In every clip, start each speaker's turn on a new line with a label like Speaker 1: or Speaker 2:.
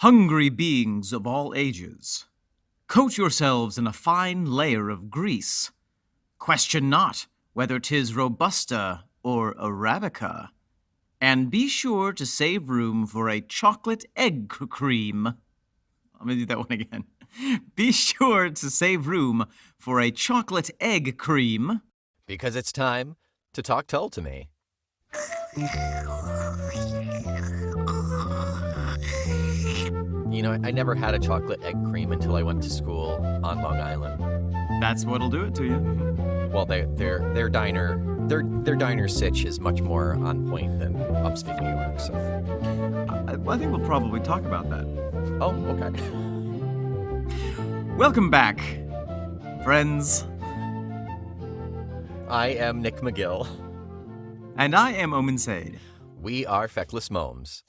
Speaker 1: Hungry beings of all ages, coat yourselves in a fine layer of grease. Question not whether 'tis Robusta or Arabica. And be sure to save room for a chocolate egg cream. I'm going to do that one again. Be sure to save room for a chocolate egg cream.
Speaker 2: Because it's time to talk Tull to me. You know, I never had a chocolate egg cream until I went to school on Long Island.
Speaker 1: That's what'll do it to you.
Speaker 2: Well, their diner sitch is much more on point than upstate New York. So,
Speaker 1: I think we'll probably talk about that.
Speaker 2: oh, okay.
Speaker 1: Welcome back, friends.
Speaker 2: I am Nick McGill.
Speaker 1: And I am Omen Said.
Speaker 2: We are Feckless Momes.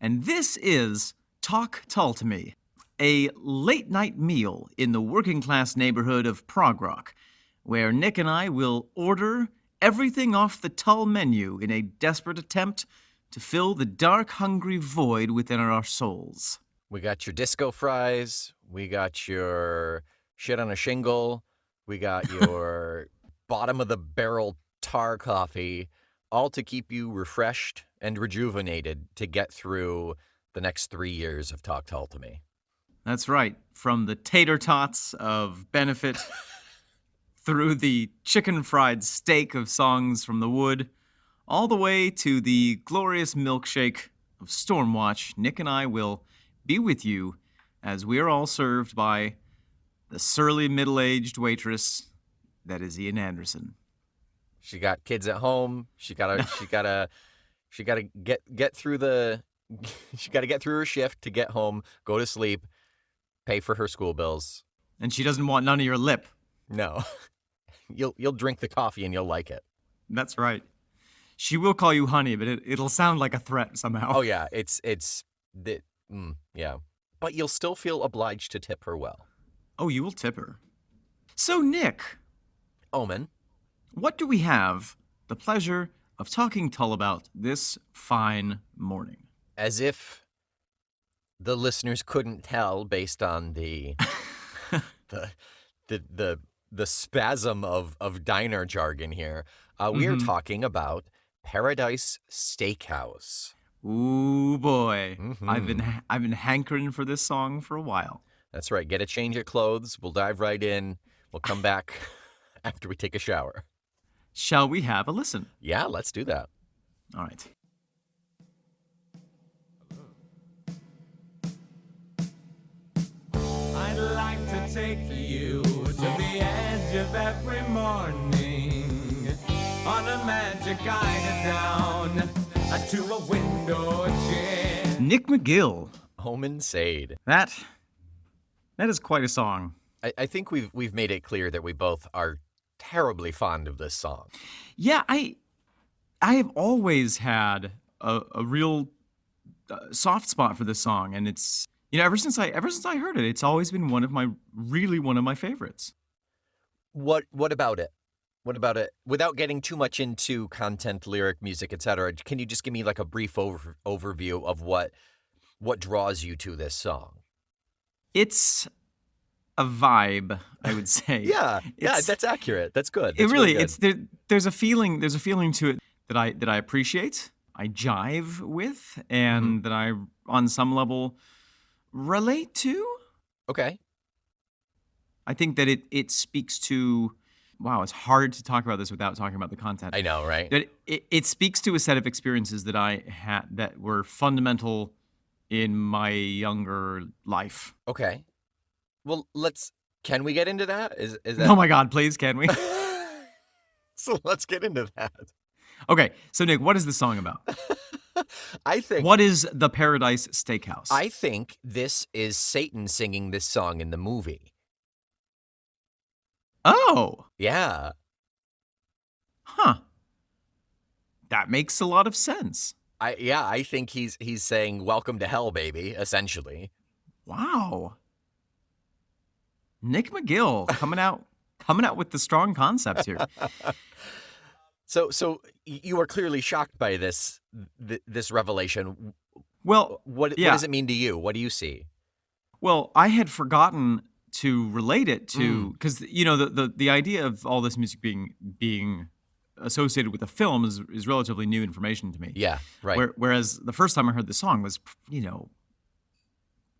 Speaker 1: And this is Talk Tull to Me, a late-night meal in the working-class neighborhood of Prog Rock, where Nick and I will order everything off the Tull menu in a desperate attempt to fill the dark, hungry void within our souls.
Speaker 2: We got your disco fries. We got your shit on a shingle. We got your bottom-of-the-barrel tar coffee, all to keep you refreshed and rejuvenated to get through the next 3 years of Talk Tull to Me.
Speaker 1: That's right. From the tater tots of Benefit through the chicken fried steak of Songs from the Wood, all the way to the glorious milkshake of Stormwatch, Nick and I will be with you as we are all served by the surly middle-aged waitress that is Ian Anderson.
Speaker 2: She got kids at home. She gotta get through the. She gotta get through her shift to get home, go to sleep, pay for her school bills.
Speaker 1: And she doesn't want none of your lip.
Speaker 2: No, you'll drink the coffee and you'll like it.
Speaker 1: That's right. She will call you honey, but it'll sound like a threat somehow.
Speaker 2: Oh yeah, yeah. But you'll still feel obliged to tip her well.
Speaker 1: Oh, you will tip her. So Nick,
Speaker 2: Omen,
Speaker 1: what do we have the pleasure of talking Tull about this fine morning?
Speaker 2: as if the listeners couldn't tell based on the the spasm of diner jargon here, we are talking about Paradise Steakhouse.
Speaker 1: Ooh boy,
Speaker 2: Mhm.
Speaker 1: I've been hankering for this song for a while.
Speaker 2: That's right. Get a change of clothes. We'll dive right in. We'll come back after we take a shower.
Speaker 1: Shall we have a listen?
Speaker 2: Yeah, let's do that.
Speaker 1: All right.
Speaker 3: I'd like to take you to the edge of every morning on a magic guided down to a window chair.
Speaker 1: Nick McGill.
Speaker 2: Omen Sade.
Speaker 1: That is quite a song.
Speaker 2: I think we've made it clear that we both are terribly fond of this song.
Speaker 1: Yeah, I have always had a real soft spot for this song, and it's, you know, ever since I heard it, it's always been one of my favorites.
Speaker 2: What about it? What about it? Without getting too much into content, lyric, music, etc., can you just give me like a brief overview of what draws you to this song?
Speaker 1: It's a vibe, I would say.
Speaker 2: Yeah, that's accurate. That's good.
Speaker 1: It
Speaker 2: That's
Speaker 1: really,
Speaker 2: good.
Speaker 1: there's a feeling to it that I appreciate, I jive with, and that I, on some level, relate to.
Speaker 2: Okay.
Speaker 1: I think that it speaks to, wow, it's hard to talk about this without talking about the content.
Speaker 2: I know, right?
Speaker 1: That it speaks to a set of experiences that I had that were fundamental in my younger life.
Speaker 2: Okay. Well, can we get into that? Is that?
Speaker 1: Oh my God, please, can we?
Speaker 2: So let's get into that.
Speaker 1: Okay, so Nick, what is the song about?
Speaker 2: I think.
Speaker 1: What is the Paradise Steakhouse?
Speaker 2: I think this is Satan singing this song in the movie.
Speaker 1: Oh,
Speaker 2: Yeah.
Speaker 1: huh. That makes a lot of sense.
Speaker 2: I think he's saying "Welcome to Hell, baby," essentially.
Speaker 1: Wow. Nick McGill coming out with the strong concepts here.
Speaker 2: So you are clearly shocked by this revelation.
Speaker 1: Well,
Speaker 2: What
Speaker 1: yeah.
Speaker 2: does it mean to you? What do you see?
Speaker 1: Well, I had forgotten to relate it to because the idea of all this music being associated with a film is relatively new information to me.
Speaker 2: Yeah, right.
Speaker 1: Whereas the first time I heard the song was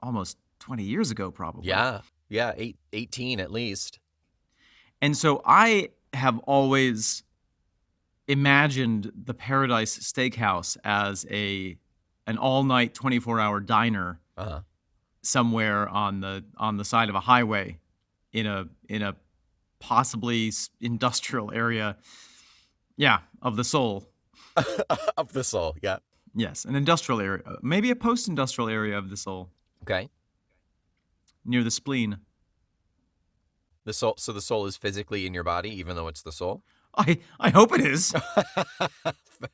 Speaker 1: almost 20 years ago probably.
Speaker 2: Yeah, 18 at least.
Speaker 1: And so I have always imagined the Paradise Steakhouse as an all-night 24-hour diner
Speaker 2: Uh-huh.
Speaker 1: somewhere on the side of a highway in a possibly industrial area, of the soul.
Speaker 2: Of the soul, yeah.
Speaker 1: Yes, an industrial area, maybe a post-industrial area of the soul,
Speaker 2: Okay.
Speaker 1: near the spleen.
Speaker 2: The soul. So the soul is physically in your body, even though it's the soul.
Speaker 1: I hope it is.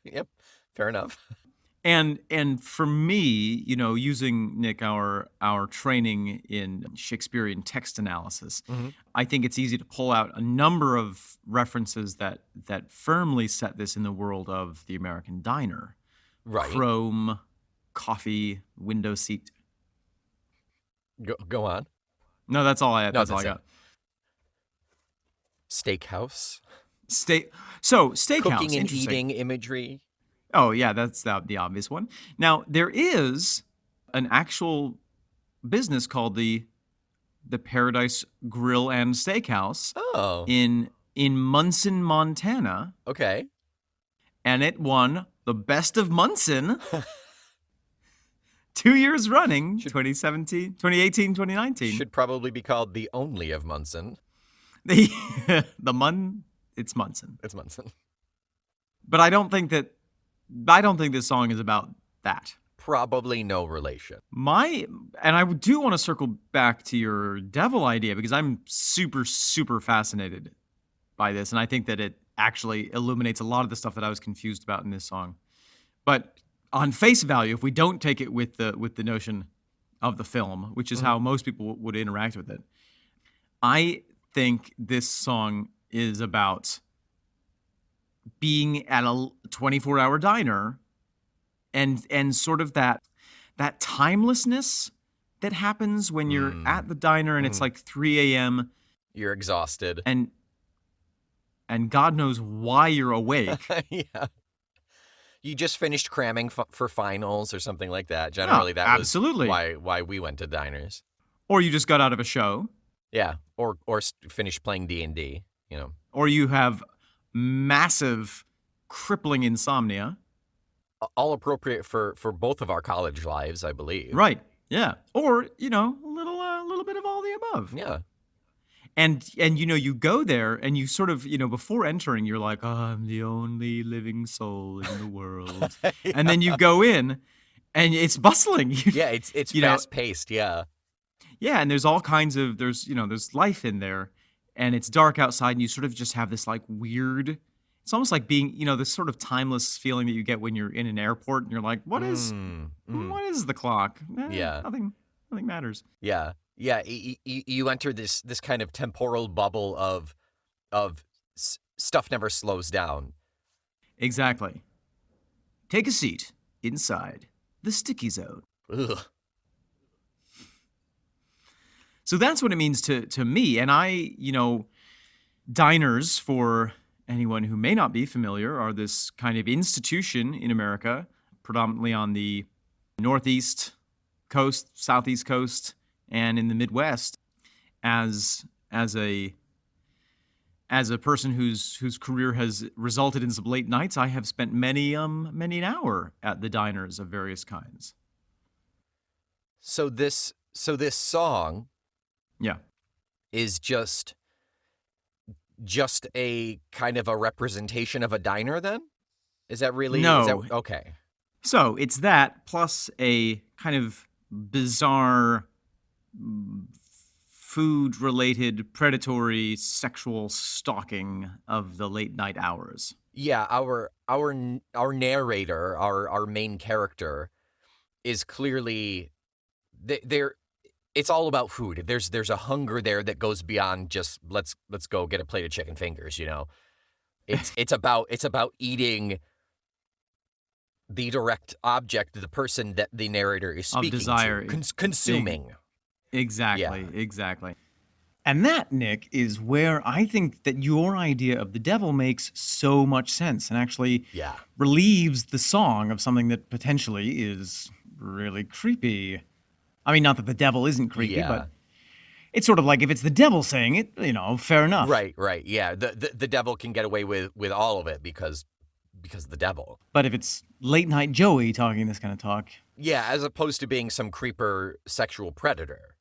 Speaker 2: Yep. Fair enough.
Speaker 1: And for me, using Nick our training in Shakespearean text analysis, I think it's easy to pull out a number of references that firmly set this in the world of the American diner.
Speaker 2: Right.
Speaker 1: Chrome, coffee, window seat.
Speaker 2: Go on.
Speaker 1: No, that's all I had.
Speaker 2: No,
Speaker 1: That's all I
Speaker 2: that's
Speaker 1: got.
Speaker 2: Steakhouse.
Speaker 1: Steakhouse.
Speaker 2: Cooking and
Speaker 1: interesting.
Speaker 2: eating imagery.
Speaker 1: Oh, yeah, that's the obvious one. Now, there is an actual business called the Paradise Grill and Steakhouse
Speaker 2: Oh.
Speaker 1: in Munson, Montana,
Speaker 2: Okay.
Speaker 1: and it won the Best of Munson 2 years running, 2017, 2018, 2019.
Speaker 2: Should probably be called the only of Munson.
Speaker 1: It's Munson.
Speaker 2: It's Munson.
Speaker 1: But I don't think this song is about that.
Speaker 2: Probably no relation.
Speaker 1: And I do want to circle back to your devil idea because I'm super, super fascinated by this. And I think that it actually illuminates a lot of the stuff that I was confused about in this song. But on face value, if we don't take it with the notion of the film, which is how most people would interact with it, I think this song is about being at a 24-hour diner and sort of that timelessness that happens when you're at the diner and it's like 3 a.m.
Speaker 2: You're exhausted.
Speaker 1: and God knows why you're awake.
Speaker 2: Yeah. You just finished cramming for finals or something like that. Generally, that
Speaker 1: absolutely.
Speaker 2: was why we went to diners.
Speaker 1: Or you just got out of a show.
Speaker 2: Yeah, or finished playing D&D,
Speaker 1: Or you have massive, crippling insomnia.
Speaker 2: All appropriate for both of our college lives, I believe.
Speaker 1: Right. Yeah. Or, a little bit of all the above.
Speaker 2: Yeah.
Speaker 1: And you go there and you sort of, before entering, you're like, oh, I'm the only living soul in the world.
Speaker 2: Yeah.
Speaker 1: And then you go in and it's bustling.
Speaker 2: Yeah, it's fast paced, yeah.
Speaker 1: Yeah, and there's all kinds of there's life in there, and it's dark outside, and you sort of just have this like weird. It's almost like being this sort of timeless feeling that you get when you're in an airport, and you're like, what is the clock?
Speaker 2: Yeah,
Speaker 1: nothing matters.
Speaker 2: Yeah. You enter this kind of temporal bubble of stuff never slows down.
Speaker 1: Exactly. Take a seat inside the sticky zone.
Speaker 2: Ugh.
Speaker 1: So that's what it means to me. And diners, for anyone who may not be familiar, are this kind of institution in America, predominantly on the northeast coast, southeast coast, and in the Midwest. As a person whose career has resulted in some late nights, I have spent many an hour at the diners of various kinds.
Speaker 2: So this song
Speaker 1: Yeah.
Speaker 2: is just a kind of a representation of a diner then? Is that really?
Speaker 1: No.
Speaker 2: Okay.
Speaker 1: So it's that plus a kind of bizarre food-related predatory sexual stalking of the late night hours.
Speaker 2: Yeah, our narrator, our main character is clearly there. It's all about food. There's a hunger there that goes beyond just let's go get a plate of chicken fingers, It's about eating the direct object, the person that the narrator is speaking
Speaker 1: desire.
Speaker 2: to, consuming.
Speaker 1: Exactly,
Speaker 2: Yeah.
Speaker 1: exactly. And that, Nick, is where I think that your idea of the devil makes so much sense and actually
Speaker 2: Yeah.
Speaker 1: relieves the song of something that potentially is really creepy. I mean, not that the devil isn't creepy,
Speaker 2: Yeah.
Speaker 1: but it's sort of like if it's the devil saying it, fair enough.
Speaker 2: Right. Yeah. The devil can get away with all of it because the devil.
Speaker 1: But if it's late night Joey talking this kind of talk,
Speaker 2: Yeah, as opposed to being some creeper sexual predator.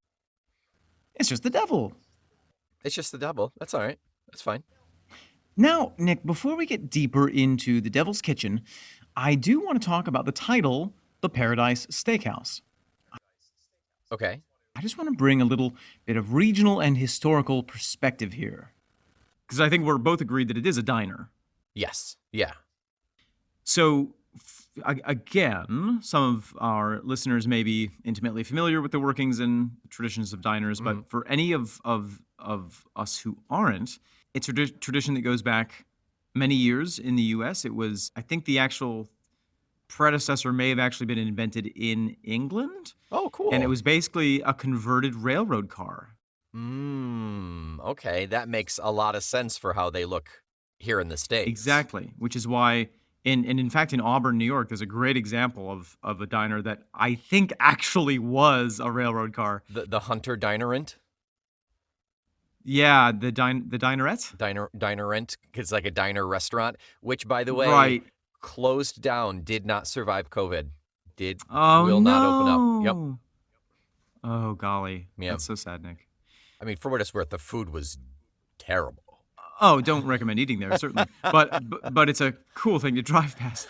Speaker 1: it's just the devil.
Speaker 2: It's just the devil. That's all right. That's fine.
Speaker 1: Now, Nick, before we get deeper into the Devil's Kitchen, I do want to talk about the title, The Paradise Steakhouse.
Speaker 2: Okay.
Speaker 1: I just want to bring a little bit of regional and historical perspective here. Because I think we're both agreed that it is a diner.
Speaker 2: Yes. Yeah.
Speaker 1: So, again, some of our listeners may be intimately familiar with the workings and traditions of diners, but for any of us who aren't, it's a tradition that goes back many years in the U.S. It was, I think the actual predecessor may have actually been invented in England.
Speaker 2: Oh, cool.
Speaker 1: And it was basically a converted railroad car.
Speaker 2: Okay. That makes a lot of sense for how they look here in the States.
Speaker 1: Exactly, which is why, in fact, in Auburn, New York, there's a great example of a diner that I think actually was a railroad car.
Speaker 2: The Hunter Dinerant?
Speaker 1: Yeah, the dinerette?
Speaker 2: Dinerant, it's like a diner restaurant, which, by the way,
Speaker 1: Right.
Speaker 2: closed down, did not survive COVID.
Speaker 1: Oh,
Speaker 2: will
Speaker 1: no.
Speaker 2: not open up. Yep.
Speaker 1: Oh, golly.
Speaker 2: Yeah.
Speaker 1: That's so sad, Nick.
Speaker 2: I mean, for what it's worth, the food was terrible.
Speaker 1: Oh, don't recommend eating there, certainly. But it's a cool thing to drive past.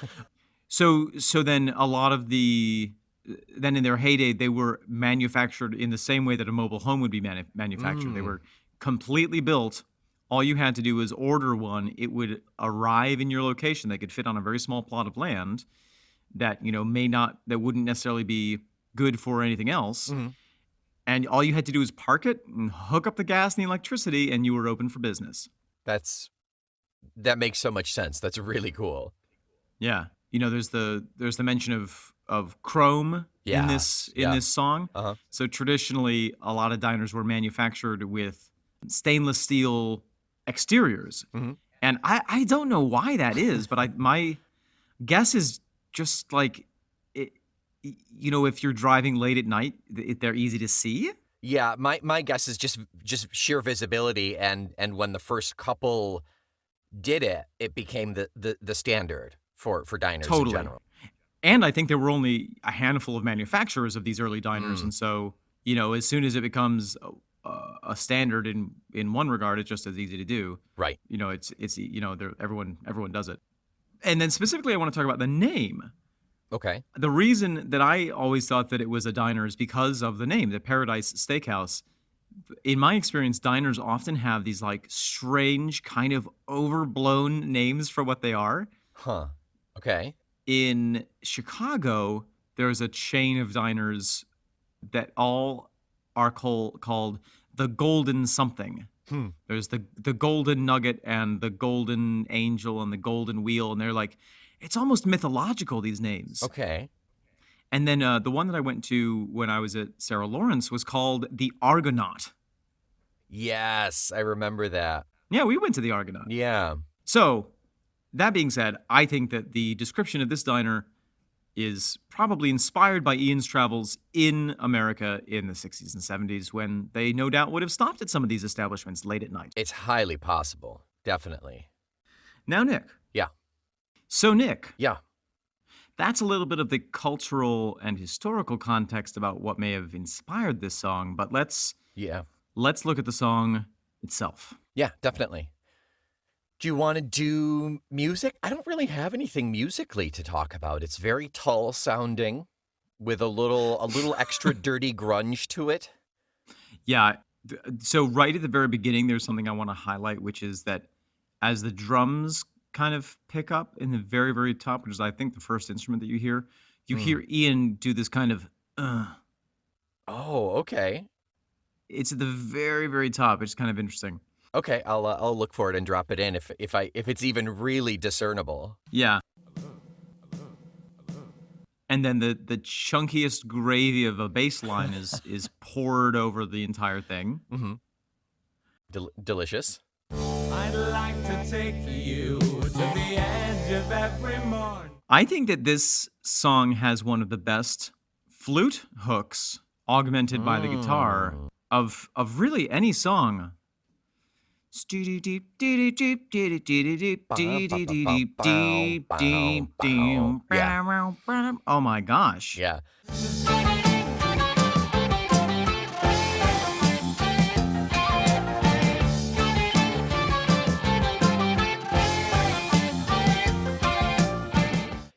Speaker 1: So then a lot of then in their heyday, they were manufactured in the same way that a mobile home would be manufactured. They were completely built. All you had to do was order one. It would arrive in your location. They could fit on a very small plot of land that, that wouldn't necessarily be good for anything else. And all you had to do was park it and hook up the gas and the electricity, and you were open for business.
Speaker 2: That makes so much sense. That's really cool.
Speaker 1: Yeah. There's the mention of chrome in this song.
Speaker 2: Uh-huh.
Speaker 1: So traditionally, a lot of diners were manufactured with stainless steel exteriors. And I don't know why that is, but my guess is just like, if you're driving late at night, they're easy to see.
Speaker 2: Yeah, my guess is just sheer visibility, and when the first couple did it, it became the standard for diners in general.
Speaker 1: And I think there were only a handful of manufacturers of these early diners, and so as soon as it becomes a standard in one regard, it's just as easy to do.
Speaker 2: Right.
Speaker 1: It's everyone does it. And then specifically, I want to talk about the name.
Speaker 2: Okay.
Speaker 1: The reason that I always thought that it was a diner is because of the name, the Paradise Steakhouse. In my experience, diners often have these like strange, kind of overblown names for what they are.
Speaker 2: Huh. Okay.
Speaker 1: In Chicago, there's a chain of diners that all are called the Golden Something. There's the Golden Nugget and the Golden Angel and the Golden Wheel, and they're like, it's almost mythological, these names.
Speaker 2: Okay.
Speaker 1: And then the one that I went to when I was at Sarah Lawrence was called the Argonaut.
Speaker 2: Yes, I remember that.
Speaker 1: Yeah, we went to the Argonaut.
Speaker 2: Yeah.
Speaker 1: So, that being said, I think that the description of this diner is probably inspired by Ian's travels in America in the 60s and 70s when they no doubt would have stopped at some of these establishments late at night.
Speaker 2: It's highly possible. Definitely.
Speaker 1: Now, Nick.
Speaker 2: Yeah.
Speaker 1: So, Nick.
Speaker 2: Yeah.
Speaker 1: That's a little bit of the cultural and historical context about what may have inspired this song, but let's look at the song itself.
Speaker 2: Yeah, definitely. Do you want to do music? I don't really have anything musically to talk about. It's very Tull sounding with a little extra dirty grunge to it.
Speaker 1: Yeah. So right at the very beginning, there's something I want to highlight, which is that as the drums kind of pick up in the very, very top, which is, I think, the first instrument that you hear Ian do this kind of,
Speaker 2: Oh, okay.
Speaker 1: It's at the very, very top. It's kind of interesting.
Speaker 2: Okay, I'll look for it and drop it in if it's even really discernible.
Speaker 1: Yeah. And then the chunkiest gravy of a bass line is poured over the entire thing.
Speaker 2: Mm-hmm. Delicious.
Speaker 3: I'd like to take you to the edge of every morning.
Speaker 1: I think that this song has one of the best flute hooks augmented by the guitar of really any song. Oh my gosh.
Speaker 2: Yeah.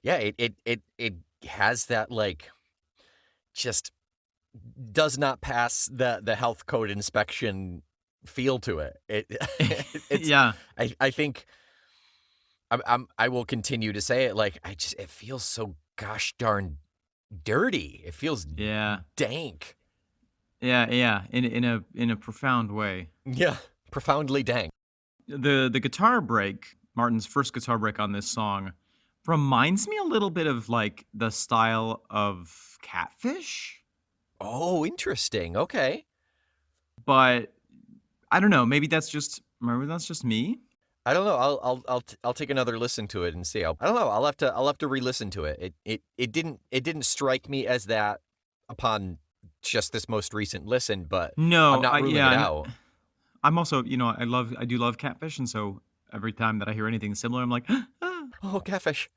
Speaker 2: Yeah, it has that, like, just does not pass the health code inspection feel to it. It's,
Speaker 1: Yeah.
Speaker 2: I think I will continue to say it, like, it feels so gosh darn dirty. It feels
Speaker 1: Yeah.
Speaker 2: dank.
Speaker 1: Yeah. In a profound way.
Speaker 2: Yeah, profoundly dank.
Speaker 1: The guitar break, Martin's first guitar break on this song, reminds me a little bit of like the style of Catfish,
Speaker 2: Oh, interesting. Okay.
Speaker 1: but I don't know. Maybe that's just me.
Speaker 2: I don't know. I'll take another listen to it and see. I don't know. I'll have to re-listen to it. It didn't strike me as that upon just this most recent listen, but
Speaker 1: No,
Speaker 2: I'm not ruling it out.
Speaker 1: I'm also, I do love Catfish, and so every time that I hear anything similar, I'm like, ah.
Speaker 2: Oh, Catfish.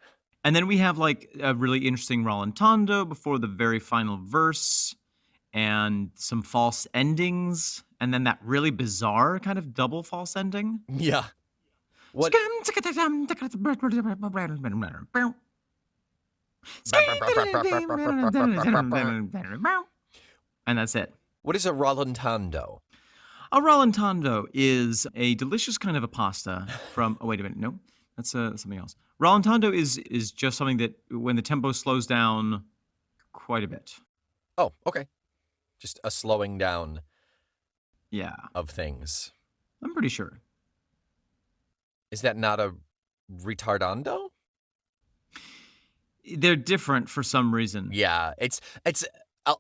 Speaker 1: And then we have like a really interesting rallentando before the very final verse, and some false endings, and then that really bizarre kind of double false ending.
Speaker 2: Yeah. What?
Speaker 1: And that's it.
Speaker 2: What is a rallentando?
Speaker 1: A rallentando is a delicious kind of a pasta from. Oh, wait a minute. No, that's something else. Rallentando is just something that when the tempo slows down quite a bit.
Speaker 2: Oh, okay. Just a slowing down
Speaker 1: Yeah,
Speaker 2: of things.
Speaker 1: I'm pretty sure.
Speaker 2: Is that not a retardando?
Speaker 1: They're different for some reason.
Speaker 2: Yeah, it's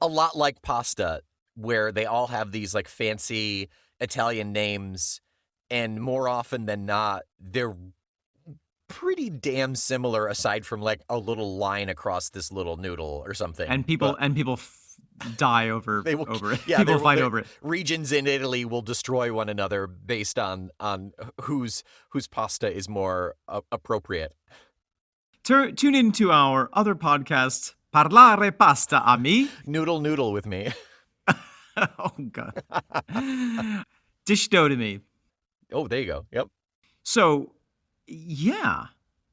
Speaker 2: a lot like pasta, where they all have these like fancy Italian names, and more often than not, they're pretty damn similar, aside from like a little line across this little noodle or something.
Speaker 1: And people die over
Speaker 2: They will-
Speaker 1: over it.
Speaker 2: yeah,
Speaker 1: People
Speaker 2: they-
Speaker 1: fight
Speaker 2: they-
Speaker 1: over it.
Speaker 2: Regions in Italy will destroy one another based on whose pasta is more appropriate.
Speaker 1: Tune into our other podcast, Parlare Pasta a me.
Speaker 2: Noodle with me.
Speaker 1: Oh God. Dish dough to me.
Speaker 2: Oh, there you go. Yep.
Speaker 1: So, yeah.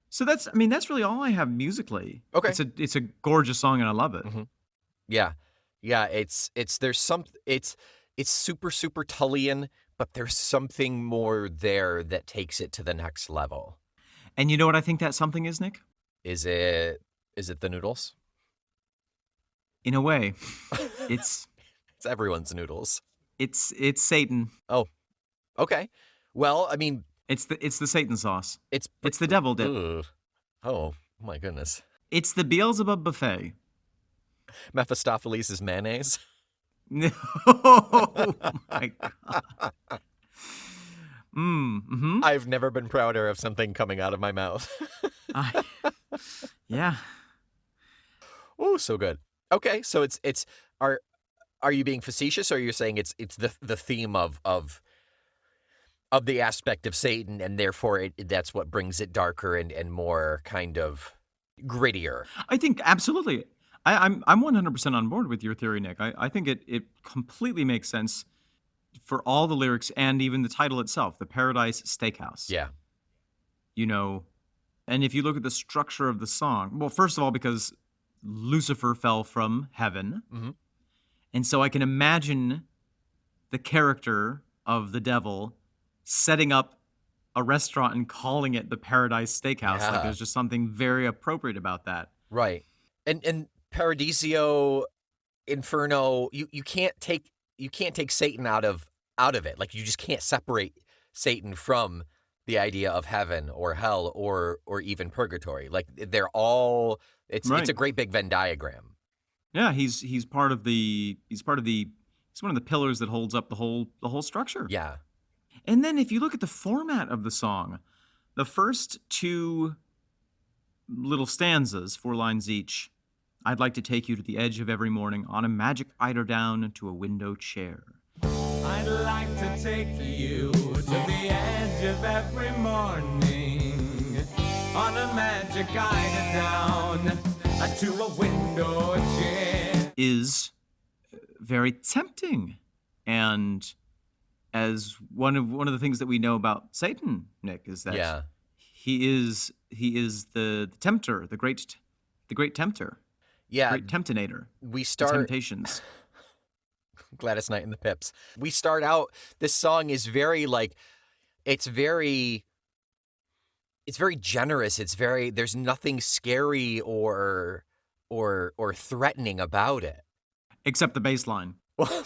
Speaker 1: So that's really all I have musically.
Speaker 2: Okay.
Speaker 1: It's a gorgeous song and I love it.
Speaker 2: Mhm. Yeah. It's super Tullian, but there's something more there that takes it to the next level.
Speaker 1: And you know what I think that something is, Nick?
Speaker 2: Is it the noodles?
Speaker 1: In a way, it's
Speaker 2: It's everyone's noodles.
Speaker 1: it's Satan.
Speaker 2: Okay. Well, I mean,
Speaker 1: It's the Satan sauce.
Speaker 2: it's
Speaker 1: It's the devil dip.
Speaker 2: Ugh. Oh my goodness.
Speaker 1: It's the Beelzebub buffet.
Speaker 2: Mephistopheles' mayonnaise.
Speaker 1: No, oh my God. Mm-hmm.
Speaker 2: I've never been prouder of something coming out of my mouth.
Speaker 1: Yeah.
Speaker 2: Oh, so good. Okay, so it's are you being facetious, or are you saying it's the theme of the aspect of Satan, and therefore that's what brings it darker and more kind of grittier?
Speaker 1: I think absolutely. I'm 100% on board with your theory, Nick. I think it completely makes sense for all the lyrics and even the title itself, the Paradise Steakhouse.
Speaker 2: Yeah.
Speaker 1: And if you look at the structure of the song, well, first of all, because Lucifer fell from heaven,
Speaker 2: Mhm.
Speaker 1: and so I can imagine the character of the devil setting up a restaurant and calling it the Paradise Steakhouse.
Speaker 2: Yeah.
Speaker 1: Like there's just something very appropriate about that.
Speaker 2: Right. And Paradisio, Inferno, you can't take Satan out of it. Like, you just can't separate Satan from the idea of heaven or hell or even purgatory. Like they're all it's a great big Venn diagram.
Speaker 1: Yeah, he's one of the pillars that holds up the whole structure.
Speaker 2: Yeah.
Speaker 1: And then if you look at the format of the song, the first two little stanzas, 4 lines each. I'd like to take you to the edge of every morning on a magic eider down to a window chair.
Speaker 3: I'd like to take you to the edge of every morning on a magic eider down to a window chair.
Speaker 1: Is very tempting, and as one of the things that we know about Satan, Nick, is that he is the tempter, the great tempter, great temptinator.
Speaker 2: We start
Speaker 1: temptations.
Speaker 2: Gladys Knight and the Pips. We start out. This song is very it's very generous. It's very. There's nothing scary or threatening about it,
Speaker 1: except the bass line.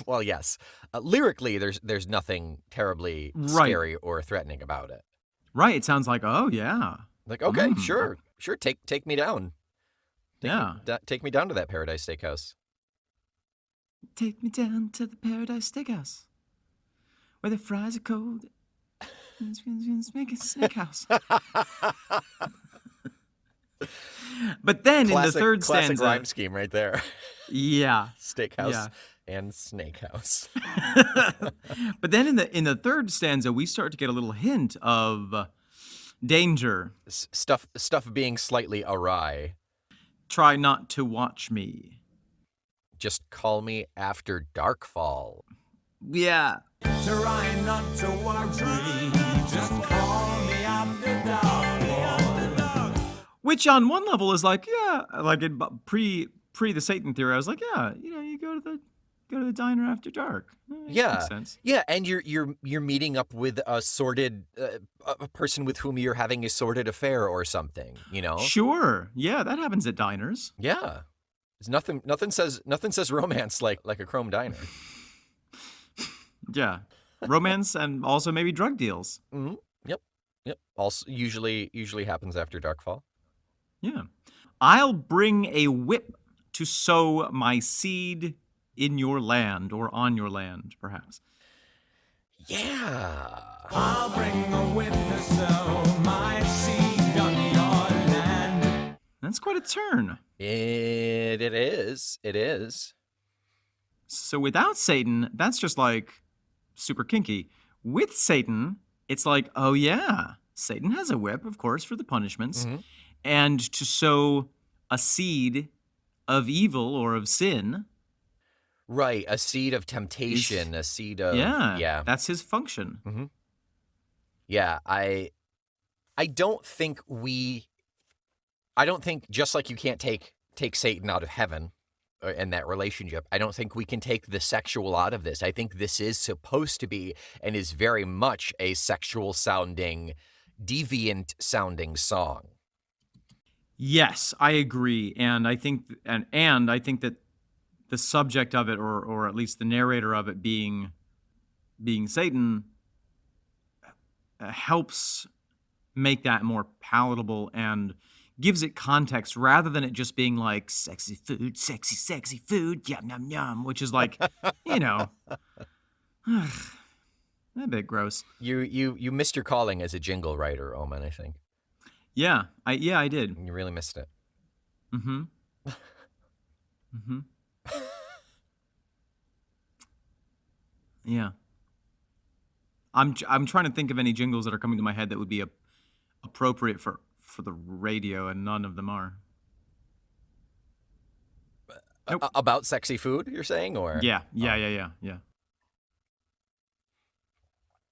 Speaker 2: Well, yes. Lyrically, there's nothing terribly scary or threatening about it.
Speaker 1: Right. It sounds like, oh yeah.
Speaker 2: Like, okay, sure. Take me down. Take me down to that Paradise Steakhouse.
Speaker 1: Take me down to the Paradise Steakhouse, where the fries are cold. Make a steakhouse. But then in the third stanza,
Speaker 2: classic rhyme scheme right there.
Speaker 1: Yeah,
Speaker 2: Steakhouse and Snakehouse.
Speaker 1: But then in the third stanza, we start to get a little hint of danger.
Speaker 2: Stuff being slightly awry.
Speaker 1: Try not to watch me.
Speaker 2: Just call me after darkfall.
Speaker 1: Yeah.
Speaker 3: Try not to watch me. Just call me after darkfall.
Speaker 1: Which on one level is like, yeah, like in pre the Satan theory, I was like, yeah, you go to the diner after dark. Makes sense.
Speaker 2: Yeah, and you're meeting up with a sordid a person with whom you're having a sordid affair or something,
Speaker 1: Sure. Yeah, that happens at diners.
Speaker 2: Yeah. It's nothing says romance like a chrome diner.
Speaker 1: Yeah. Romance and also maybe drug deals.
Speaker 2: Mm-hmm. Yep. Also usually happens after darkfall.
Speaker 1: Yeah. I'll bring a whip to sow my seed in your land, or on your land, perhaps.
Speaker 2: Yeah.
Speaker 3: I'll bring a whip to sow my seed on your land.
Speaker 1: That's quite a turn.
Speaker 2: It is.
Speaker 1: So without Satan, that's just like super kinky. With Satan, it's like, oh yeah, Satan has a whip, of course, for the punishments.
Speaker 2: Mm-hmm.
Speaker 1: And to sow a seed of evil or of sin.
Speaker 2: Right, a seed of temptation, a seed of...
Speaker 1: Yeah, that's his function.
Speaker 2: Mm-hmm. Yeah, I don't think just like you can't take Satan out of heaven and that relationship, I don't think we can take the sexual out of this. I think this is supposed to be and is very much a sexual sounding, deviant sounding song.
Speaker 1: Yes, I agree, and I think that the subject of it, or at least the narrator of it, being Satan, helps make that more palatable and gives it context rather than it just being like sexy food, yum yum yum, which is like, a bit gross.
Speaker 2: You missed your calling as a jingle writer, Oman, I think.
Speaker 1: Yeah, I did.
Speaker 2: You really missed it.
Speaker 1: Mm-hmm. Mm-hmm. Yeah. I'm trying to think of any jingles that are coming to my head that would be appropriate for the radio, and none of them are. Nope.
Speaker 2: About sexy food, you're saying, or
Speaker 1: yeah.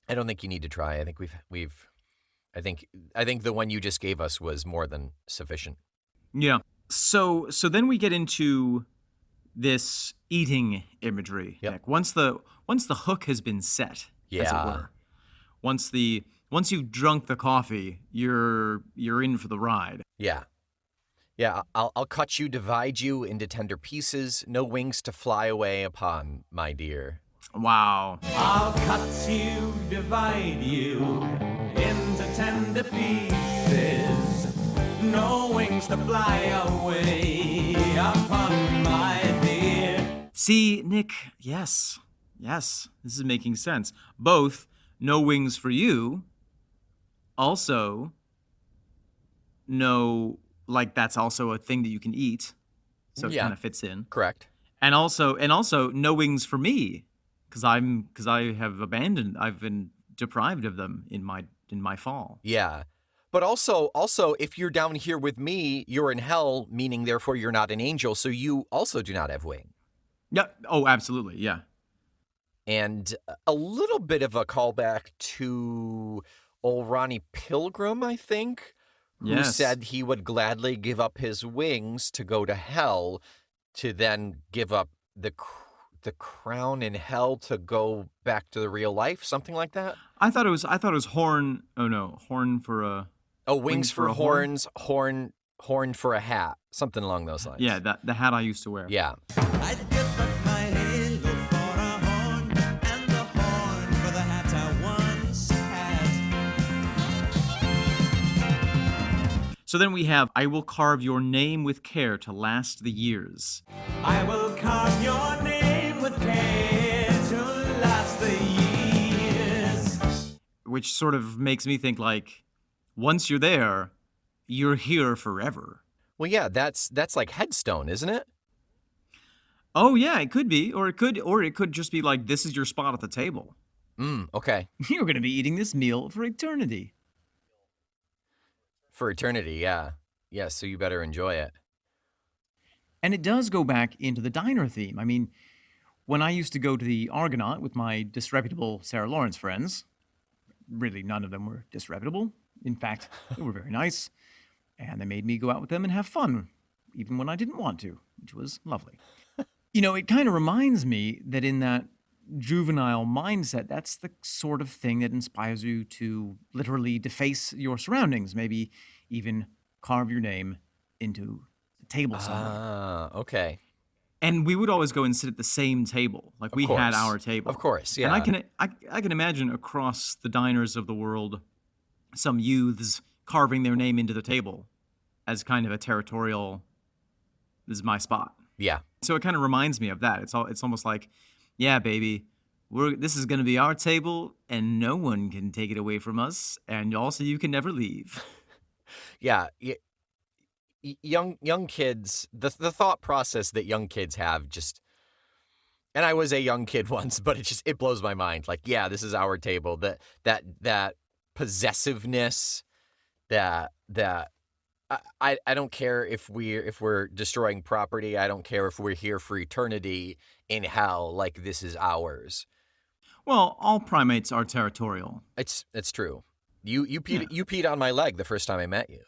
Speaker 2: I don't think you need to try. I think I think the one you just gave us was more than sufficient.
Speaker 1: Yeah. So then we get into this eating imagery.
Speaker 2: Yep.
Speaker 1: Nick. Once the hook has been set, as it were. Once you've drunk the coffee, you're in for the ride.
Speaker 2: Yeah. I'll cut you, divide you into tender pieces, no wings to fly away upon, my dear.
Speaker 1: Wow.
Speaker 3: I'll cut you, divide you into into pieces. No wings to fly away upon my dear.
Speaker 1: See, Nick, yes, this is making sense. Both no wings for you, also no, like that's also a thing that you can eat, so it
Speaker 2: Yeah.
Speaker 1: kind of fits in.
Speaker 2: Correct.
Speaker 1: And also no wings for me, because I've been deprived of them in my fall.
Speaker 2: Yeah. But also, if you're down here with me, you're in hell, meaning therefore you're not an angel, so you also do not have wings.
Speaker 1: Yeah. Oh, absolutely. Yeah.
Speaker 2: And a little bit of a callback to old Ronnie Pilgrim, I think, who
Speaker 1: Yes.
Speaker 2: said he would gladly give up his wings to go to hell, to then give up the crown in hell to go back to the real life, something like that.
Speaker 1: I thought it was horn. Oh no, horn for a.
Speaker 2: Oh, wings for
Speaker 1: for a horn?
Speaker 2: horns, horn for a hat, something along those lines.
Speaker 1: Yeah, the hat I used to wear.
Speaker 2: Yeah.
Speaker 3: I'd give up my halo for a horn, and the horn for the hat I once had.
Speaker 1: So then we have, I will carve your name with care to last the years.
Speaker 3: I will carve your name with care to last the years.
Speaker 1: Which sort of makes me think like, once you're there, you're here forever.
Speaker 2: Well, yeah, that's like headstone, isn't it?
Speaker 1: Oh yeah, it could be, or it could just be like, this is your spot at the table.
Speaker 2: Okay.
Speaker 1: You're going to be eating this meal for eternity.
Speaker 2: For eternity, yeah. Yeah, so you better enjoy it.
Speaker 1: And it does go back into the diner theme. I mean, when I used to go to the Argonaut with my disreputable Sarah Lawrence friends, really none of them were disreputable. In fact, they were very nice. And they made me go out with them and have fun, even when I didn't want to, which was lovely. You know, it kind of reminds me that in that juvenile mindset, that's the sort of thing that inspires you to literally deface your surroundings, maybe even carve your name into the table somewhere.
Speaker 2: Ah, okay.
Speaker 1: And we would always go and sit at the same table, like we had
Speaker 2: course.
Speaker 1: our table.
Speaker 2: Of course, yeah.
Speaker 1: And I can imagine across the diners of the world, some youths carving their name into the table as kind of a territorial, this is my spot.
Speaker 2: Yeah.
Speaker 1: So it kind of reminds me of that. It's almost like, yeah, baby, this is going to be our table, and no one can take it away from us, and also you can never leave.
Speaker 2: Yeah. Young kids, the thought process that young kids have just, and I was a young kid once, but it blows my mind. Like, yeah, this is our table. That possessiveness, that I don't care if we're destroying property. I don't care if we're here for eternity in hell. Like, this is ours.
Speaker 1: Well, all primates are territorial.
Speaker 2: It's true. You peed on my leg the first time I met you,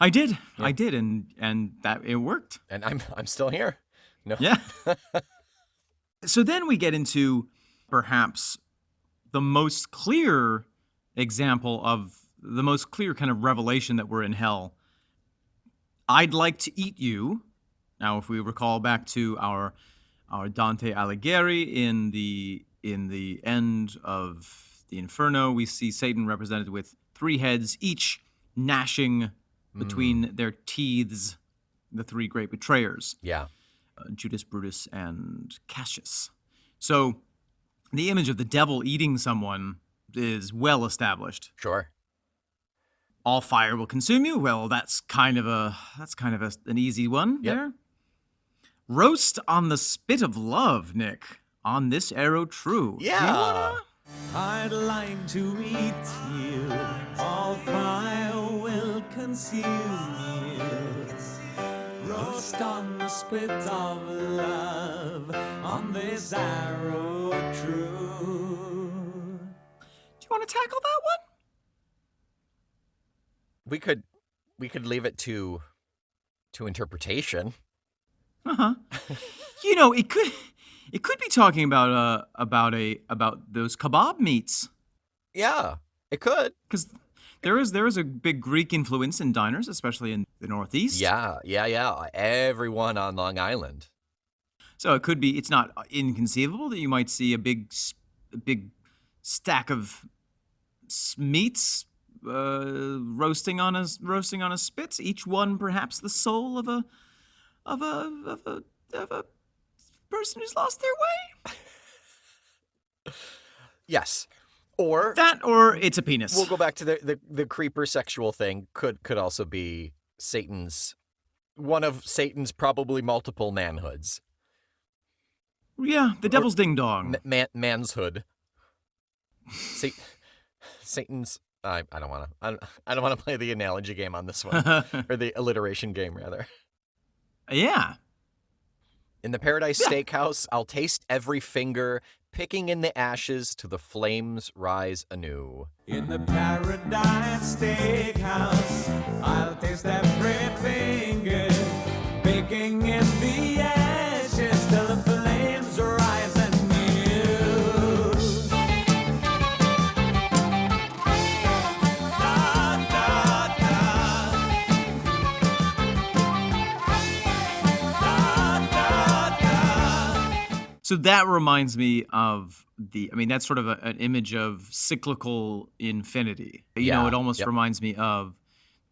Speaker 1: I did, and that it worked.
Speaker 2: and I'm still here. No.
Speaker 1: Yeah. So then we get into perhaps the most clear example of the most clear kind of revelation that we're in hell. I'd like to eat you. Now, if we recall back to our Dante Alighieri in the end of the Inferno, we see Satan represented with 3 heads, each gnashing between their teeths, the 3 great betrayers.
Speaker 2: Yeah.
Speaker 1: Judas, Brutus, and Cassius. So the image of the devil eating someone is well established.
Speaker 2: Sure.
Speaker 1: All fire will consume you. Well, that's kind of an easy one there. Roast on the spit of love, Nick. On this arrow true.
Speaker 2: Yeah.
Speaker 1: Do you wanna?
Speaker 3: I'd like to eat you. All fire will consume you. Roast on the spit of love. On this arrow true.
Speaker 1: Do you want to tackle that one?
Speaker 2: We could leave it to interpretation.
Speaker 1: You know, it could be talking about those kebab meats,
Speaker 2: Yeah, it could.
Speaker 1: because there is a big Greek influence in diners, especially in the Northeast.
Speaker 2: Yeah. Everyone on Long Island.
Speaker 1: So it could be. It's not inconceivable that you might see a big stack of meats roasting on a spit. Each one, perhaps, the soul of a person who's lost their way.
Speaker 2: Yes. Or
Speaker 1: That, or it's a penis.
Speaker 2: we'll go back to the creeper sexual thing. Could also be one of Satan's probably multiple manhoods.
Speaker 1: Yeah, the devil's ding dong.
Speaker 2: Manshood. Satan's. I don't want to. I don't want to play the analogy game on this one, or the alliteration game rather.
Speaker 1: Yeah.
Speaker 2: In the Paradise Steakhouse, I'll taste every finger, picking in the ashes till the flames rise anew.
Speaker 3: In the Paradise Steakhouse, I'll taste every finger, baking in the ashes till the flames rise anew. Da, da, da. Da, da, da.
Speaker 1: So that reminds me of that's sort of an image of cyclical infinity.
Speaker 2: Yeah,
Speaker 1: It almost
Speaker 2: yep.
Speaker 1: reminds me of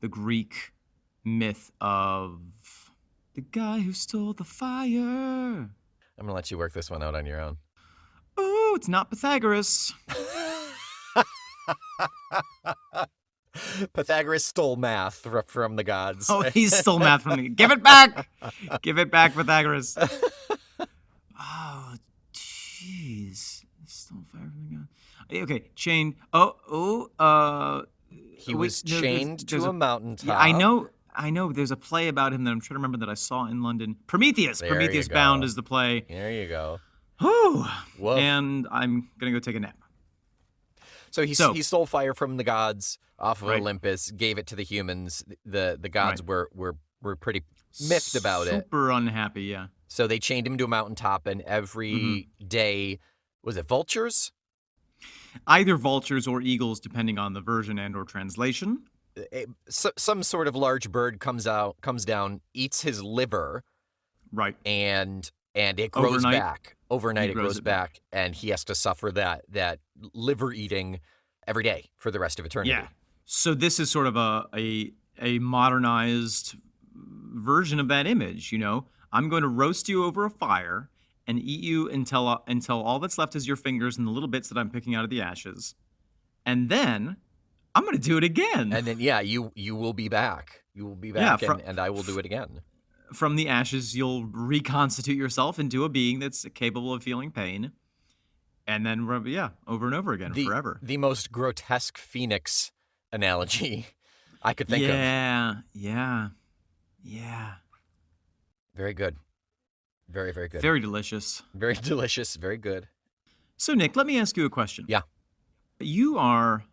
Speaker 1: the Greek myth of the guy who stole the fire.
Speaker 2: I'm gonna let you work this one out on your own.
Speaker 1: Oh, it's not Pythagoras.
Speaker 2: Pythagoras stole math from the gods.
Speaker 1: Oh, he stole math from me. Give it back! Give it back, Pythagoras. Oh, jeez. Stole fire from the god. Okay, chained.
Speaker 2: He was chained to a mountaintop.
Speaker 1: Yeah, I know. There's a play about him that I'm trying to remember that I saw in London. Prometheus.
Speaker 2: There
Speaker 1: Prometheus
Speaker 2: you go.
Speaker 1: Bound is the play.
Speaker 2: There you go.
Speaker 1: Whew.
Speaker 2: Woof.
Speaker 1: And I'm gonna go take a nap.
Speaker 2: So he stole fire from the gods off of
Speaker 1: Right.
Speaker 2: Olympus, gave it to the humans. The gods were pretty miffed about it.
Speaker 1: Super unhappy. Yeah.
Speaker 2: So they chained him to a mountaintop, and every day, was it vultures?
Speaker 1: Either vultures or eagles, depending on the version and/or translation.
Speaker 2: Some sort of large bird comes down, eats his liver,
Speaker 1: Right.
Speaker 2: and it grows
Speaker 1: Overnight,
Speaker 2: back. Overnight,
Speaker 1: he
Speaker 2: it
Speaker 1: grows
Speaker 2: grows
Speaker 1: it
Speaker 2: back, and he has to suffer that liver eating every day for the rest of eternity.
Speaker 1: Yeah. So this is sort of a modernized version of that image. I'm going to roast you over a fire and eat you until all that's left is your fingers and the little bits that I'm picking out of the ashes, and then I'm going to do it again.
Speaker 2: And then, you will be back. You will be back, and I will do it again.
Speaker 1: From the ashes, you'll reconstitute yourself into a being that's capable of feeling pain, and then over and over again forever.
Speaker 2: The most grotesque phoenix analogy I could think of.
Speaker 1: Yeah.
Speaker 2: Very good. Very, very good.
Speaker 1: Very delicious.
Speaker 2: Very delicious. Very good.
Speaker 1: So, Nick, let me ask you a question.
Speaker 2: Yeah.
Speaker 1: You are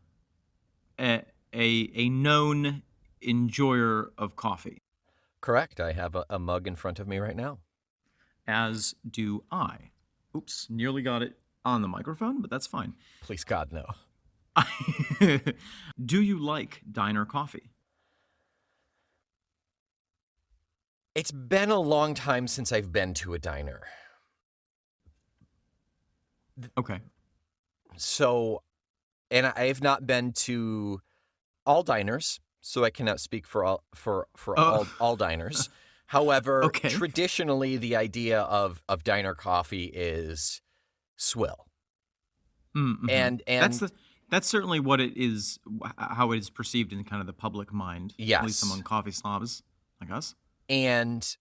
Speaker 1: a known enjoyer of coffee,
Speaker 2: Correct. I have a mug in front of me right now.
Speaker 1: as do I. Oops, nearly got it on the microphone, but that's fine.
Speaker 2: Please God, no.
Speaker 1: Do you like diner coffee?
Speaker 2: It's been a long time since I've been to a diner.
Speaker 1: Okay.
Speaker 2: So, and I have not been to all diners, so I cannot speak for all diners. However,
Speaker 1: Okay.
Speaker 2: traditionally, the idea of diner coffee is swill.
Speaker 1: Mm-hmm.
Speaker 2: And
Speaker 1: that's certainly what it is, how it is perceived in kind of the public mind.
Speaker 2: Yes.
Speaker 1: At least among coffee snobs like us.
Speaker 2: and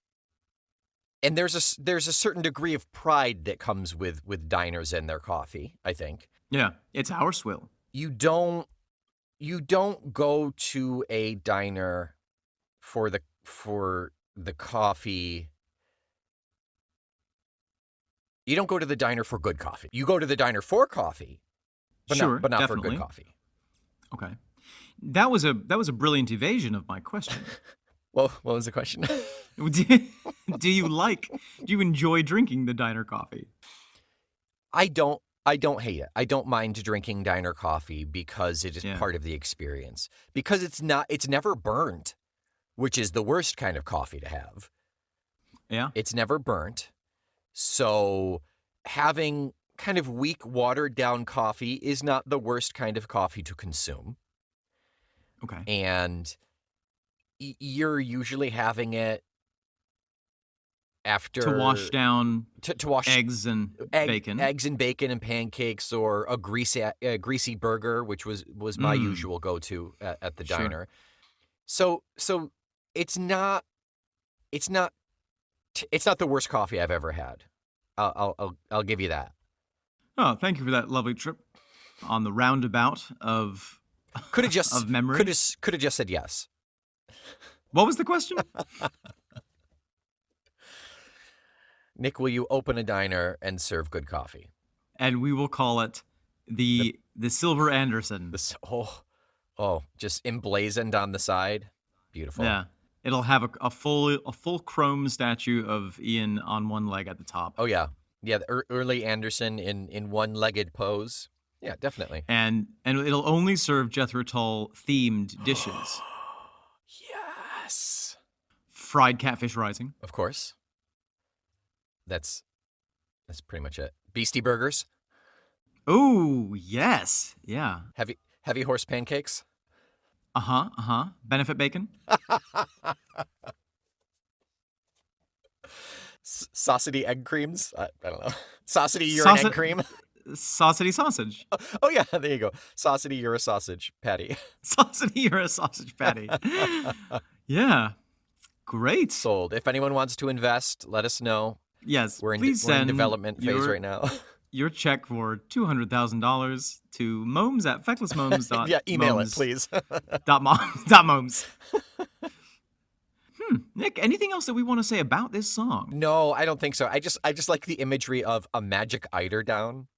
Speaker 2: there's a certain degree of pride that comes with diners and their coffee, I think.
Speaker 1: Yeah, it's our swill.
Speaker 2: You don't go to a diner for the coffee. You don't go to the diner for good coffee. You go to the diner for coffee, but
Speaker 1: Sure,
Speaker 2: not for
Speaker 1: definitely.
Speaker 2: good coffee.
Speaker 1: Okay. That was a brilliant evasion of my question.
Speaker 2: Well, what was the question?
Speaker 1: Do you enjoy drinking the diner coffee?
Speaker 2: I don't hate it. I don't mind drinking diner coffee because it is part of the experience. Because it's never burned, which is the worst kind of coffee to have.
Speaker 1: Yeah.
Speaker 2: It's never burnt. So having kind of weak, watered down coffee is not the worst kind of coffee to consume.
Speaker 1: Okay.
Speaker 2: And you're usually having it after
Speaker 1: To wash down
Speaker 2: to wash
Speaker 1: eggs and bacon.
Speaker 2: eggs and bacon and pancakes, or a greasy burger, which was my usual go-to at the
Speaker 1: Sure.
Speaker 2: diner. So it's not the worst coffee I've ever had. I'll give you that.
Speaker 1: Oh, thank you for that lovely trip on the roundabout of
Speaker 2: Could have just
Speaker 1: of memory.
Speaker 2: Could have just said yes.
Speaker 1: What was the question?
Speaker 2: Nick, will you open a diner and serve good coffee?
Speaker 1: And we will call it the Silver Anderson.
Speaker 2: This just emblazoned on the side. Beautiful.
Speaker 1: Yeah. It'll have a full chrome statue of Ian on one leg at the top.
Speaker 2: Oh yeah. Yeah, the early Anderson in one-legged pose. Yeah, definitely.
Speaker 1: And it'll only serve Jethro Tull themed dishes.
Speaker 2: Yes.
Speaker 1: Fried catfish rising.
Speaker 2: Of course. That's pretty much it. Beastie burgers.
Speaker 1: Oh, yes. Yeah.
Speaker 2: Heavy horse pancakes.
Speaker 1: Benefit bacon.
Speaker 2: Saucity egg creams. I don't know. Saucity urine egg cream.
Speaker 1: Saucity sausage.
Speaker 2: Oh yeah, there you go. Saucity you're a sausage patty.
Speaker 1: Saucity you're a sausage patty. Yeah. Great.
Speaker 2: Sold. If anyone wants to invest, let us know.
Speaker 1: Yes.
Speaker 2: We're in
Speaker 1: send
Speaker 2: development phase right now.
Speaker 1: Your check for $200,000 to momes@fecklessmomes.
Speaker 2: Yeah, email it, please.
Speaker 1: .momes. Nick, anything else that we want to say about this song?
Speaker 2: No, I don't think so. I just like the imagery of a magic eiderdown,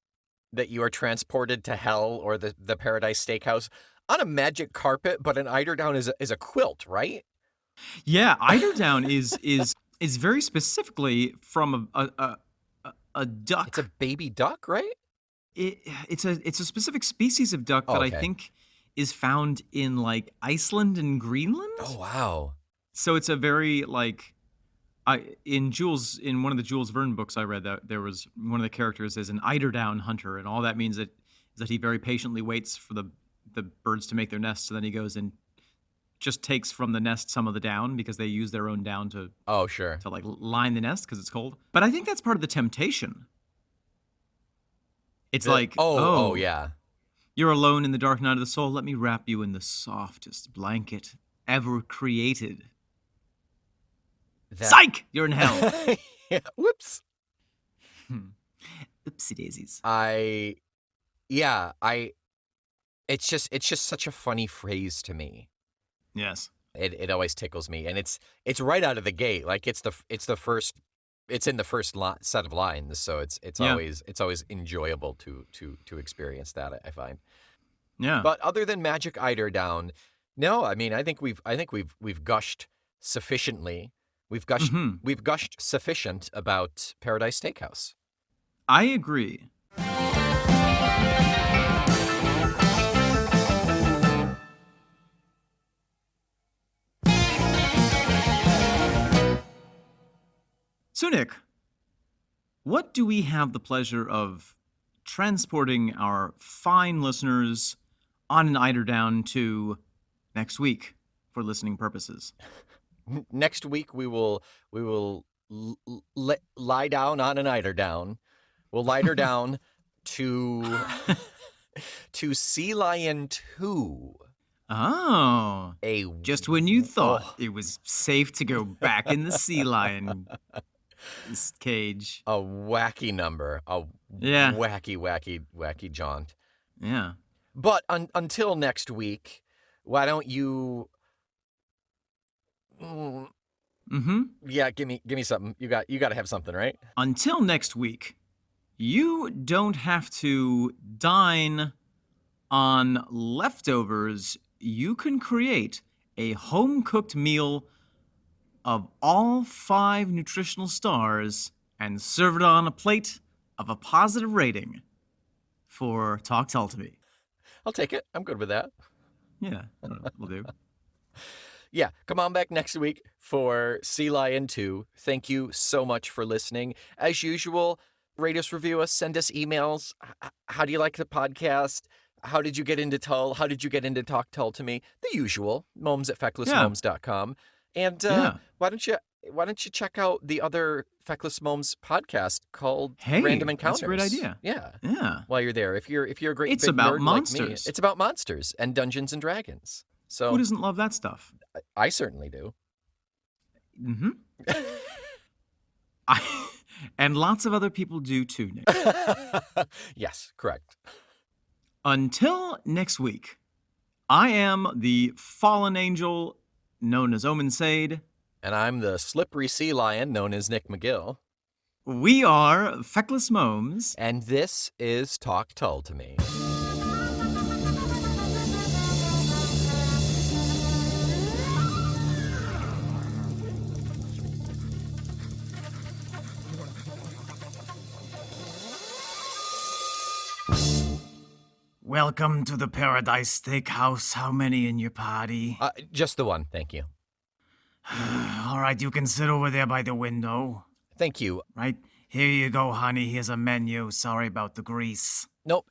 Speaker 2: that you are transported to hell or the Paradise Steakhouse on a magic carpet, but an eiderdown is a quilt, right?
Speaker 1: Yeah, eiderdown is very specifically from a duck.
Speaker 2: It's a baby duck, right?
Speaker 1: It's a specific species of duck that I think is found in like Iceland and Greenland.
Speaker 2: Oh wow.
Speaker 1: So it's a very in one of the Jules Verne books I read, that there was one of the characters is an eiderdown hunter, and all that means is that he very patiently waits for the birds to make their nests, and then he goes and just takes from the nest some of the down, because they use their own down to like line the nest because it's cold. But I think that's part of the temptation. It's
Speaker 2: yeah.
Speaker 1: You're alone in the dark night of the soul. Let me wrap you in the softest blanket ever created. Psych! You're in hell.
Speaker 2: Yeah. Whoops.
Speaker 1: Oopsie daisies.
Speaker 2: It's just such a funny phrase to me.
Speaker 1: Yes.
Speaker 2: It always tickles me, and it's right out of the gate. Like it's in the first set of lines, so it's always enjoyable to experience that, I find.
Speaker 1: Yeah.
Speaker 2: But other than Magic Eiderdown, no, I mean I think we've gushed sufficiently. We've gushed sufficient about Paradise Steakhouse.
Speaker 1: I agree. So, Nick, what do we have the pleasure of transporting our fine listeners on an eiderdown to next week for listening purposes?
Speaker 2: Next week we will lie down on an eiderdown. We'll lie her down to Sea Lion 2.
Speaker 1: Oh, just when you thought it was safe to go back in the sea lion cage.
Speaker 2: A wacky number. Wacky jaunt.
Speaker 1: Yeah.
Speaker 2: But until next week, why don't you... Yeah, give me something. You got to have something, right?
Speaker 1: Until next week, you don't have to dine on leftovers. You can create a home-cooked meal of all 5 nutritional stars and serve it on a plate of a positive rating for Talk Tull to Me.
Speaker 2: I'll take it. I'm good with that.
Speaker 1: Yeah, we'll do.
Speaker 2: Yeah, come on back next week for Sea Lion 2. Thank you so much for listening. As usual, rate us, review us, send us emails. How do you like the podcast? how did you get into Tull? How did you get into Talk Tull to me? The usual, momes at fecklessmomes.com. And
Speaker 1: Yeah.
Speaker 2: why don't you check out the other Feckless Momes podcast called
Speaker 1: Hey,
Speaker 2: Random Encounters?
Speaker 1: that's a great idea.
Speaker 2: Yeah.
Speaker 1: Yeah.
Speaker 2: While you're there, if you're a great
Speaker 1: It's
Speaker 2: big
Speaker 1: about
Speaker 2: nerd
Speaker 1: monsters.
Speaker 2: like me, it's about monsters and Dungeons and Dragons. So
Speaker 1: Who doesn't love that stuff?
Speaker 2: I certainly do.
Speaker 1: Mm-hmm. And lots of other people do too, Nick.
Speaker 2: Yes, correct.
Speaker 1: Until next week, I am the fallen angel known as Omen Sade.
Speaker 2: And I'm the slippery sea lion known as Nick McGill.
Speaker 1: We are Feckless Momes.
Speaker 2: And this is Talk Tull to me.
Speaker 1: Welcome to the Paradise Steakhouse. How many in your party?
Speaker 2: Just the one, thank you.
Speaker 1: All right, you can sit over there by the window.
Speaker 2: Thank you.
Speaker 1: Right, here you go, honey. Here's a menu. Sorry about the grease.
Speaker 2: Nope,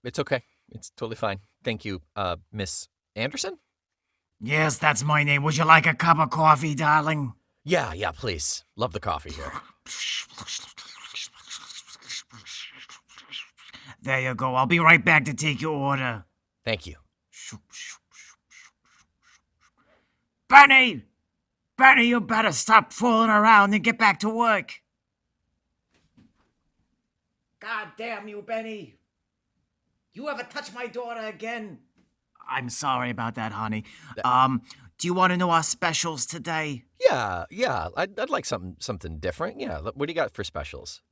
Speaker 2: it's okay. It's totally fine. Thank you, Miss Anderson?
Speaker 1: Yes, that's my name. Would you like a cup of coffee, darling?
Speaker 2: Yeah, please. Love the coffee here.
Speaker 1: There you go. I'll be right back to take your order.
Speaker 2: Thank you.
Speaker 1: Benny! Benny, you better stop fooling around and get back to work. God damn you, Benny. You ever touch my daughter again? I'm sorry about that, honey. Do you want to know our specials today?
Speaker 2: Yeah. I'd like something different. Yeah. What do you got for specials?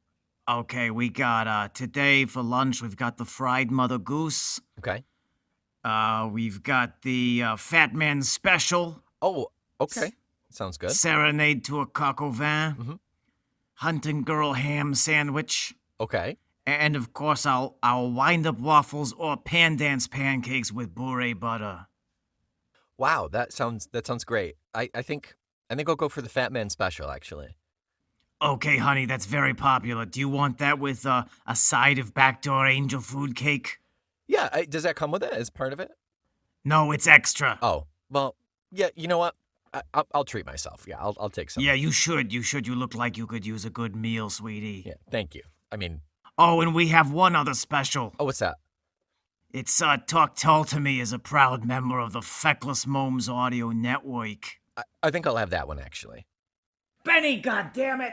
Speaker 1: Okay, we got, today for lunch, we've got the fried Mother Goose.
Speaker 2: Okay.
Speaker 1: We've got the Fat Man Special.
Speaker 2: Oh, okay. Sounds good.
Speaker 1: Serenade to a coq au vin.
Speaker 2: Mm-hmm.
Speaker 1: Hunting Girl Ham Sandwich.
Speaker 2: Okay.
Speaker 1: And of course, I'll wind up waffles or Pandance pancakes with Bourée butter.
Speaker 2: Wow, that sounds great. I think I'll go for the Fat Man Special, actually.
Speaker 1: Okay, honey, that's very popular. Do you want that with a side of backdoor angel food cake?
Speaker 2: Yeah, does that come with it as part of it?
Speaker 1: No, it's extra.
Speaker 2: Oh, well, yeah, you know what? I'll treat myself. Yeah, I'll take some.
Speaker 1: Yeah, you should. You look like you could use a good meal, sweetie.
Speaker 2: Yeah, thank you. I mean...
Speaker 1: Oh, and we have one other special.
Speaker 2: Oh, what's that?
Speaker 1: It's Talk Tull to Me is a proud member of the Feckless Momes Audio Network.
Speaker 2: I think I'll have that one, actually.
Speaker 1: Benny, goddammit!